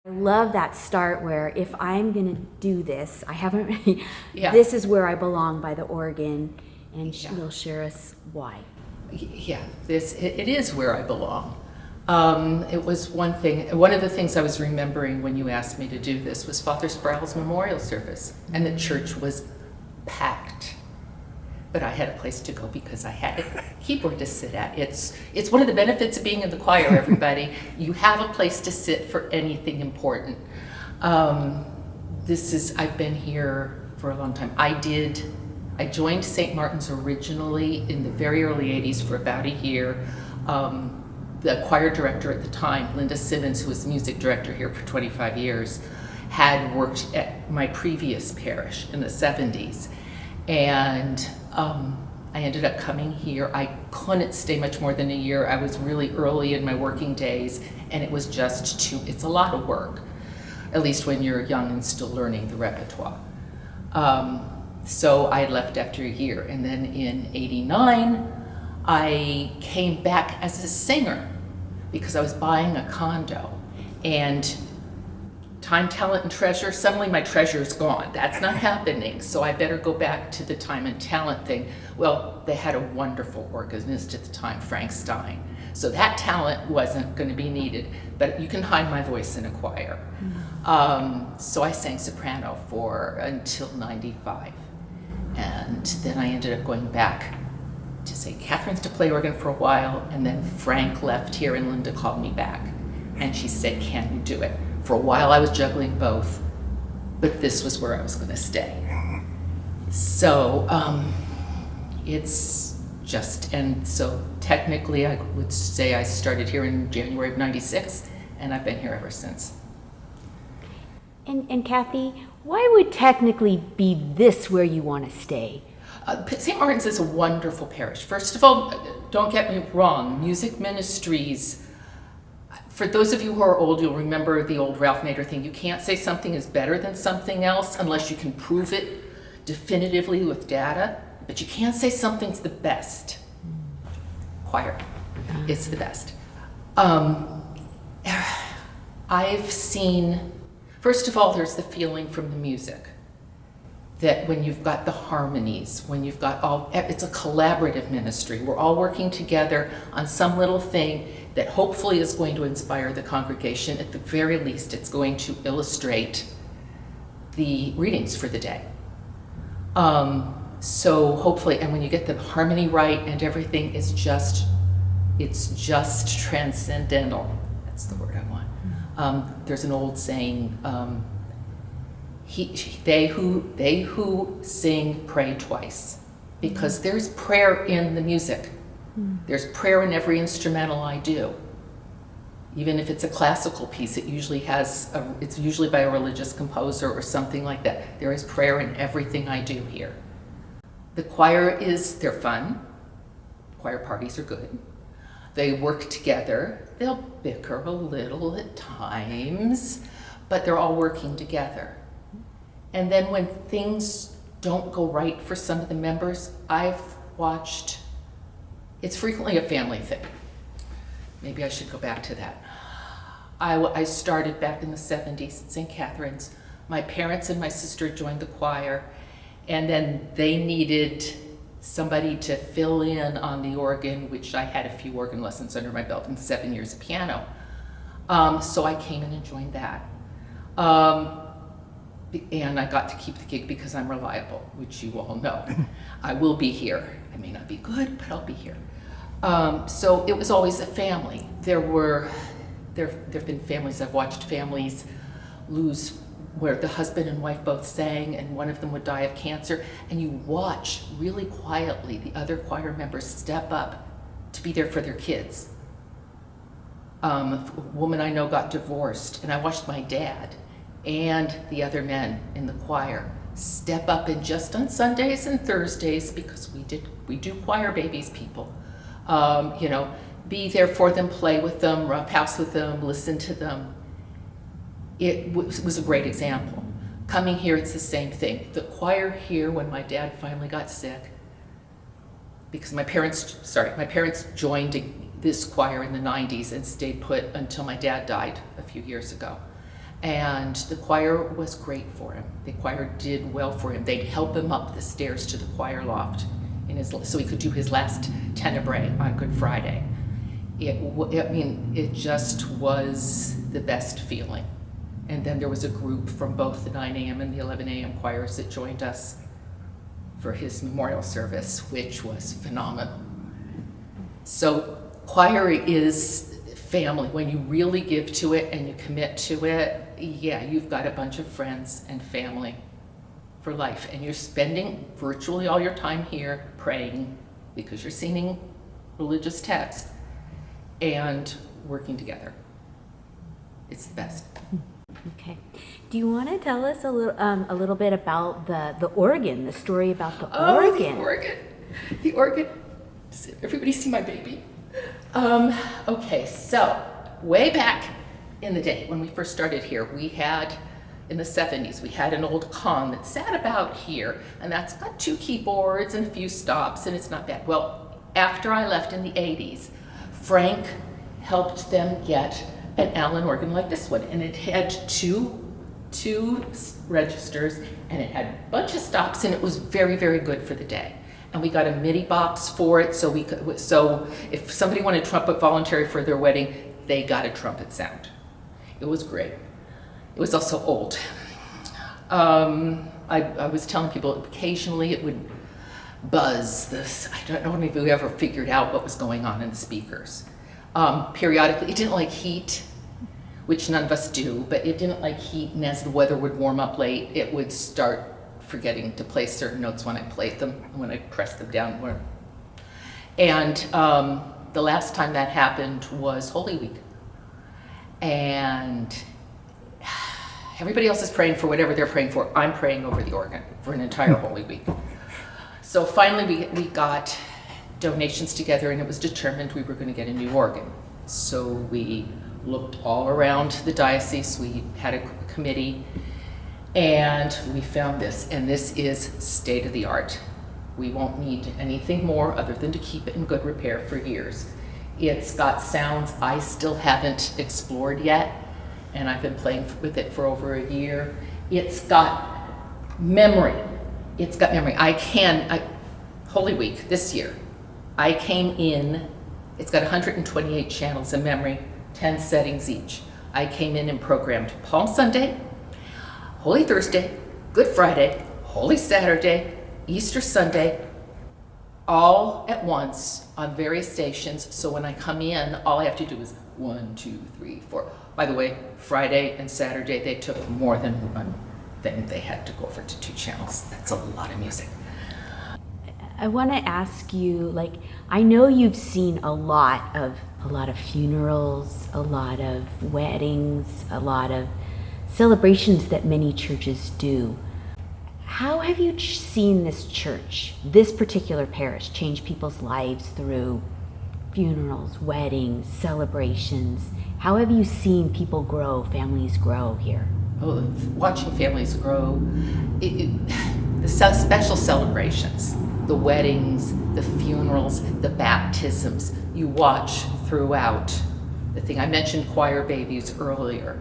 I love that start where if I'm going to do this, I haven't really, Yeah. this is where I belong by the organ, and Yeah. will share us why. Yeah, it is where I belong. It was one of the things I was remembering when you asked me to do this was Father Sproul's memorial service, and the church was packed. But I had a place to go because I had a keyboard to sit at. It's one of the benefits of being in the choir, everybody. You have a place to sit for anything important. I've been here for a long time. I joined St. Martin's originally in the very early 80s for about a year. The choir director at the time, Linda Simmons, who was the music director here for 25 years, had worked at my previous parish in the 70s. And I ended up coming here. I couldn't stay much more than a year. I was really early in my working days, and it was just it's a lot of work, at least when you're young and still learning the repertoire. So I left after a year, and then in '89, I came back as a singer because I was buying a condo, and time, talent, and treasure, suddenly my treasure's gone. That's not happening, so I better go back to the time and talent thing. Well, they had a wonderful organist at the time, Frank Stein, so that talent wasn't going to be needed, but you can hide my voice in a choir. So I sang soprano until '95, and then I ended up going back to St. Catherine's to play organ for a while, and then Frank left here and Linda called me back, and she said, "Can you do it?" For a while I was juggling both, but this was where I was going to stay. So so technically I would say I started here in January of '96, and I've been here ever since. And Kathy, why would technically be this where you want to stay? St. Martin's is a wonderful parish. First of all, don't get me wrong, music ministries, for those of you who are old, you'll remember the old Ralph Nader thing. You can't say something is better than something else unless you can prove it definitively with data, but you can't say something's the best. Choir, it's the best. I've seen, first of all, there's the feeling from the music that when you've got the harmonies, when you've got it's a collaborative ministry. We're all working together on some little thing that hopefully is going to inspire the congregation. At the very least, it's going to illustrate the readings for the day. So hopefully, and when you get the harmony right and everything, it's just transcendental. That's the word I want. There's an old saying, they who sing pray twice, because there's prayer in the music. There's prayer in every instrumental I do. Even if it's a classical piece, it's usually by a religious composer or something like that. There is prayer in everything I do here. The choir they're fun. Choir parties are good. They work together. They'll bicker a little at times, but they're all working together. And then when things don't go right for some of the members, I've watched, it's frequently a family thing. Maybe I should go back to that. I started back in the 70s at St. Catherine's. My parents and my sister joined the choir, and then they needed somebody to fill in on the organ, which I had a few organ lessons under my belt and 7 years of piano. So I came in and joined that. And I got to keep the gig because I'm reliable, which you all know. I will be here. I may not be good, but I'll be here. So it was always a family. There've been families, I've watched families lose where the husband and wife both sang and one of them would die of cancer, and you watch really quietly the other choir members step up to be there for their kids. A woman I know got divorced, and I watched my dad and the other men in the choir step up, and just on Sundays and Thursdays, because we do choir babies, people, be there for them, play with them, roughhouse with them, listen to them. It was a great example. Coming here, it's the same thing. The choir here, when my dad finally got sick, because my parents joined this choir in the 90s and stayed put until my dad died a few years ago. And the choir was great for him. The choir did well for him. They'd help him up the stairs to the choir loft so he could do his last tenebrae on Good Friday. It just was the best feeling. And then there was a group from both the 9 a.m. and the 11 a.m. choirs that joined us for his memorial service, which was phenomenal. So choir is family. When you really give to it and you commit to it, yeah, you've got a bunch of friends and family for life. And you're spending virtually all your time here praying because you're singing religious text and working together. It's the best. Okay. Do you want to tell us a little bit about the organ, the story about the organ? The organ. Does everybody see my baby? Okay, so way back in the day when we first started here, we had, in the 70s, we had an old con that sat about here, and that's got 2 keyboards and a few stops, and it's not bad. Well, after I left in the 80s, Frank helped them get an Allen organ like this one, and it had two registers, and it had a bunch of stops, and it was very, very good for the day. And we got a MIDI box for it, so if somebody wanted trumpet voluntary for their wedding, they got a trumpet sound. It was great. It was also old. I was telling people occasionally it would buzz. I don't know if we ever figured out what was going on in the speakers. Periodically, it didn't like heat, which none of us do, but it didn't like heat, and as the weather would warm up late, it would start forgetting to play certain notes when I played them, when I pressed them down. And the last time that happened was Holy Week. And everybody else is praying for whatever they're praying for. I'm praying over the organ for an entire Holy Week. So finally we got donations together, and it was determined we were going to get a new organ. So we looked all around the diocese. We had a committee, and we found this, and this is state of the art. We won't need anything more other than to keep it in good repair for years. It's got sounds I still haven't explored yet, and I've been playing with it for over a year. It's got memory. Holy Week this year, I came in, it's got 128 channels of memory, 10 settings each. I came in and programmed Palm Sunday, Holy Thursday, Good Friday, Holy Saturday, Easter Sunday, all at once on various stations. So when I come in, all I have to do is 1, 2, 3, 4. By the way, Friday and Saturday, they took more than one thing. They had to go over to 2 channels. That's a lot of music. I want to ask you, I know you've seen a lot of funerals, a lot of weddings, a lot of celebrations that many churches do. How have you seen this church, this particular parish, change people's lives through funerals, weddings, celebrations? How have you seen people grow, families grow here? Oh, watching families grow, the special celebrations, the weddings, the funerals, the baptisms, you watch throughout the thing. I mentioned choir babies earlier.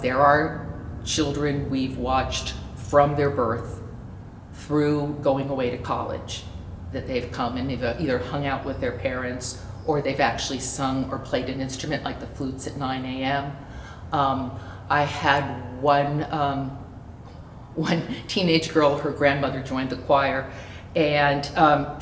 There are children we've watched from their birth through going away to college, that they've come and they've either hung out with their parents or they've actually sung or played an instrument like the flutes at 9 a.m. I had one teenage girl, her grandmother joined the choir, and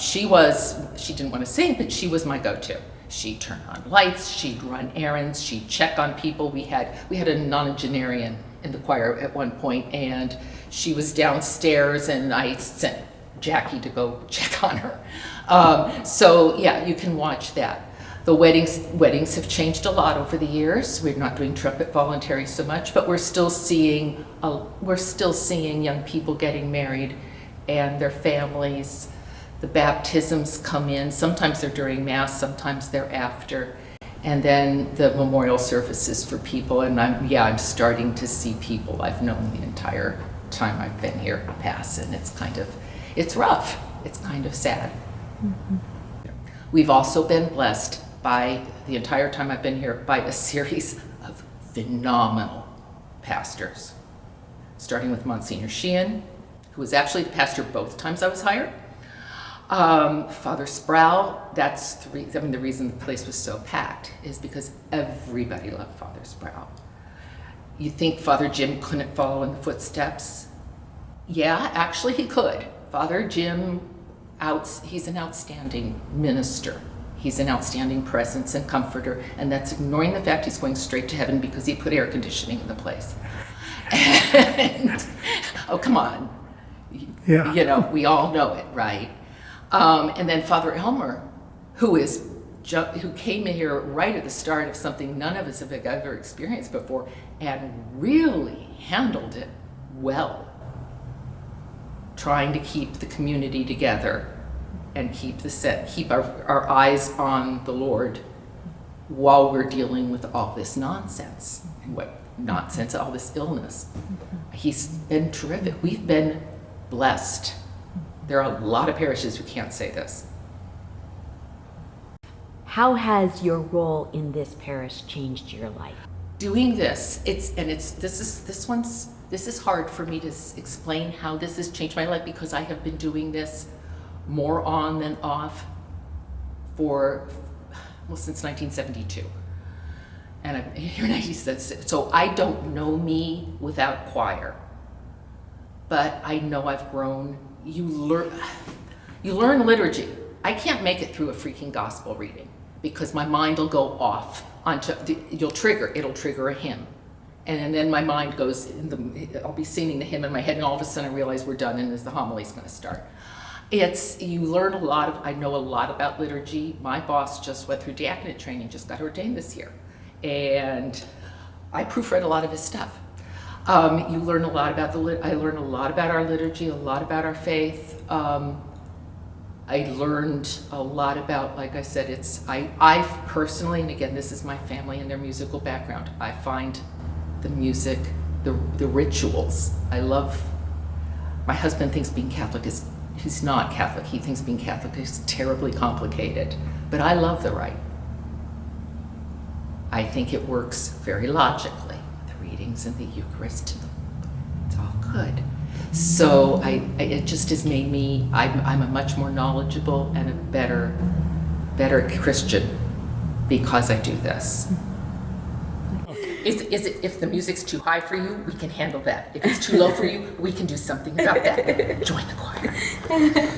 she didn't want to sing, but she was my go-to. She'd turn on lights, she'd run errands, she'd check on people. We had a nonagenarian in the choir at one point, and she was downstairs, and I sent Jackie to go check on her. So yeah, you can watch that. The weddings have changed a lot over the years. We're not doing trumpet voluntary so much, but we're still seeing young people getting married and their families. The baptisms come in. Sometimes they're during Mass, sometimes they're after. And then the memorial services for people. And I'm starting to see people I've known the entire time I've been here pass. And it's rough. It's kind of sad. Mm-hmm. We've also been blessed by, the entire time I've been here, by a series of phenomenal pastors, starting with Monsignor Sheehan, who was actually the pastor both times I was hired. Father Sproul, the reason the place was so packed is because everybody loved Father Sproul. You think Father Jim couldn't follow in the footsteps? Yeah, actually he could. Father Jim, he's an outstanding minister. He's an outstanding presence and comforter, and that's ignoring the fact he's going straight to heaven because he put air conditioning in the place. And, oh, come on. Yeah. You know, we all know it, right? And then Father Elmer, who came in here right at the start of something none of us have ever experienced before and really handled it well, trying to keep the community together and keep our eyes on the Lord while we're dealing with all this nonsense and all this illness. He's been terrific. We've been blessed. There are a lot of parishes who can't say this. How has your role in this parish changed your life? Doing this, this is hard for me to explain how this has changed my life because I have been doing this more on than off since 1972. And I'm here in 1976. So I don't know me without choir, but I know I've grown. You learn liturgy. I can't make it through a freaking gospel reading because my mind will go off it'll trigger a hymn. And then my mind goes, I'll be singing the hymn in my head and all of a sudden I realize we're done and the homily's gonna start. You learn I know a lot about liturgy. My boss just went through diaconate training, just got ordained this year. And I proofread a lot of his stuff. You learn a lot about I learned a lot about our liturgy, a lot about our faith. I learned a lot about, like I said, I personally, and again, this is my family and their musical background, I find the music, the rituals, my husband thinks being Catholic he's not Catholic, he thinks being Catholic is terribly complicated, but I love the rite. I think it works very logically, the readings and the Eucharist, it's all good. So it just has made me, I'm a much more knowledgeable and a better Christian because I do this. If the music's too high for you, we can handle that. If it's too low for you, we can do something about that. Join the choir.